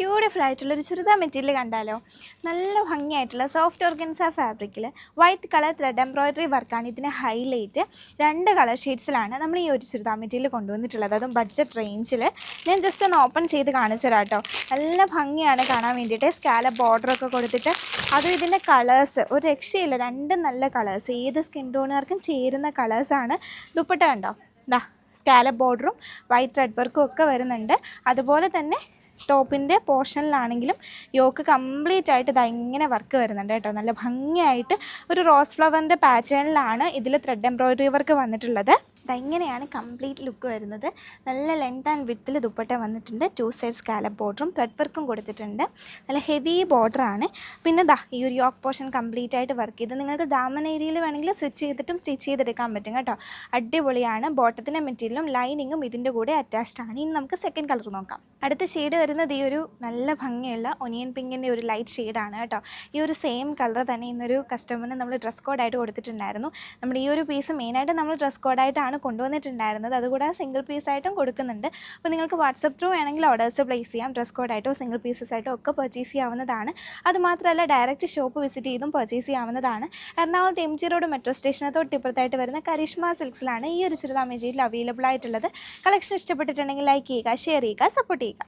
Beautiful ആയിട്ടുള്ളൊരു churidar material കണ്ടാലോ. നല്ല ഭംഗിയായിട്ടുള്ള സോഫ്റ്റ് ഓർഗൻസ ഫാബ്രിക്കിൽ വൈറ്റ് കളർ ത്രെഡ് എംബ്രോയിഡറി വർക്കാണ് ഇതിന് ഹൈലൈറ്റ്. 2 കളർ ഷെയ്ഡ്സിലാണ് നമ്മൾ ഈ ഒരു ചുരിദാർ മെറ്റീരിയൽ കൊണ്ടുവന്നിട്ടുള്ളത്, അതും ബഡ്ജറ്റ് റേഞ്ചിൽ. ഞാൻ ജസ്റ്റ് ഒന്ന് ഓപ്പൺ ചെയ്ത് കാണിച്ചു തരാം കേട്ടോ. നല്ല ഭംഗിയാണ് കാണാൻ വേണ്ടിയിട്ട്. സ്കാലപ്പ് ബോർഡറൊക്കെ കൊടുത്തിട്ട് അതും ഇതിൻ്റെ കളേഴ്സ് ഒരു രക്ഷയില്ല, 2 നല്ല കളേഴ്സ്, ഏത് സ്കിൻ ടോണുകാർക്കും ചേരുന്ന കളേഴ്സാണ്. ദുപ്പട്ട കണ്ടോ, ദാ സ്കാലപ്പ് ബോർഡറും വൈറ്റ് ത്രെഡ് വർക്കും ഒക്കെ വരുന്നുണ്ട്. അതുപോലെ തന്നെ ടോപ്പിൻ്റെ പോർഷനിലാണെങ്കിലും യോക്ക് കംപ്ലീറ്റ് ആയിട്ട് ഇതാ ഇങ്ങനെ വർക്ക് വരുന്നുണ്ട് കേട്ടോ. നല്ല ഭംഗിയായിട്ട് ഒരു റോസ് ഫ്ലവറിൻ്റെ പാറ്റേണിലാണ് ഇതിൽ ത്രെഡ് എംബ്രോയിഡറി വർക്ക് വന്നിട്ടുള്ളത്. ഇങ്ങനെയാണ് കംപ്ലീറ്റ് ലുക്ക് വരുന്നത്. നല്ല ലെങ്ത് ആൻഡ് വിഡ്ത്തിൽ ദുപ്പട്ട വന്നിട്ടുണ്ട്. 2 സൈഡ് സ്കാലപ്പ് ബോർഡറും ത്രെഡ് വർക്കും കൊടുത്തിട്ടുണ്ട്. നല്ല ഹെവി ബോർഡറാണ്. പിന്നെ ഈ ഒരു യോക്ക് പോർഷൻ കംപ്ലീറ്റ് ആയിട്ട് വർക്ക് ചെയ്ത് നിങ്ങൾക്ക് ദാമൻ ഏരിയയിൽ വേണമെങ്കിൽ സ്റ്റിച്ച് ചെയ്തിട്ടും സ്റ്റിച്ച് ചെയ്തെടുക്കാൻ പറ്റും കേട്ടോ. അടിപൊളിയാണ്. ബോട്ടത്തിൻ്റെ മെറ്റീരിയലും ലൈനിങ്ങും ഇതിൻ്റെ കൂടെ അറ്റാച്ച്ഡ് ആണ്. ഇനി നമുക്ക് സെക്കൻഡ് കളർ നോക്കാം. അടുത്ത ഷെയ്ഡ് വരുന്നത് ഈ ഒരു നല്ല ഭംഗിയുള്ള ഒനിയൻ പിങ്കിൻ്റെ ഒരു ലൈറ്റ് ഷെയ്ഡാണ് കേട്ടോ. ഈ ഒരു സെയിം കളർ തന്നെ ഇന്നൊരു കസ്റ്റമറിന് നമ്മൾ ഡ്രസ് കോഡായിട്ട് കൊടുത്തിട്ടുണ്ടായിരുന്നു. നമ്മുടെ ഈ ഒരു പീസ് മെയിനായിട്ട് നമ്മൾ ഡ്രസ് കോഡായിട്ടാണ് കൊണ്ടുവന്നിട്ടുണ്ടായിരുന്നത്. അതുകൂടാതെ സിംഗിൾ പീസായിട്ടും കൊടുക്കുന്നുണ്ട്. അപ്പോൾ നിങ്ങൾക്ക് വാട്സപ്പ് ത്രൂ വേണമെങ്കിൽ ഓർഡേഴ്സ് പ്ലേസ് ചെയ്യാം. ഡ്രസ് കോഡായിട്ടോ സിംഗിൾ പീസസ് ആയിട്ടോ ഒക്കെ പർച്ചേസ് ചെയ്യാവുന്നതാണ്. അതുമാത്രമല്ല ഡയറക്റ്റ് ഷോപ്പ് വിസിറ്റ് ചെയ്തും പർച്ചേസ് ചെയ്യാവുന്നതാണ്. എറണാകുളത്ത് MG റോഡ് മെട്രോ സ്റ്റേഷന് തൊട്ടിപ്പുറത്തായിട്ട് വരുന്ന കരിഷ്മ സിൽക്സിലാണ് ഈ ഒരു ചുരിദാർ മെറ്റീരിയൽ അവൈലബിൾ ആയിട്ടുള്ളത്. കളക്ഷൻ ഇഷ്ടപ്പെട്ടിട്ടുണ്ടെങ്കിൽ ലൈക്ക് ചെയ്യുക, ഷെയർ ചെയ്യുക, സപ്പോർട്ട് ചെയ്യുക.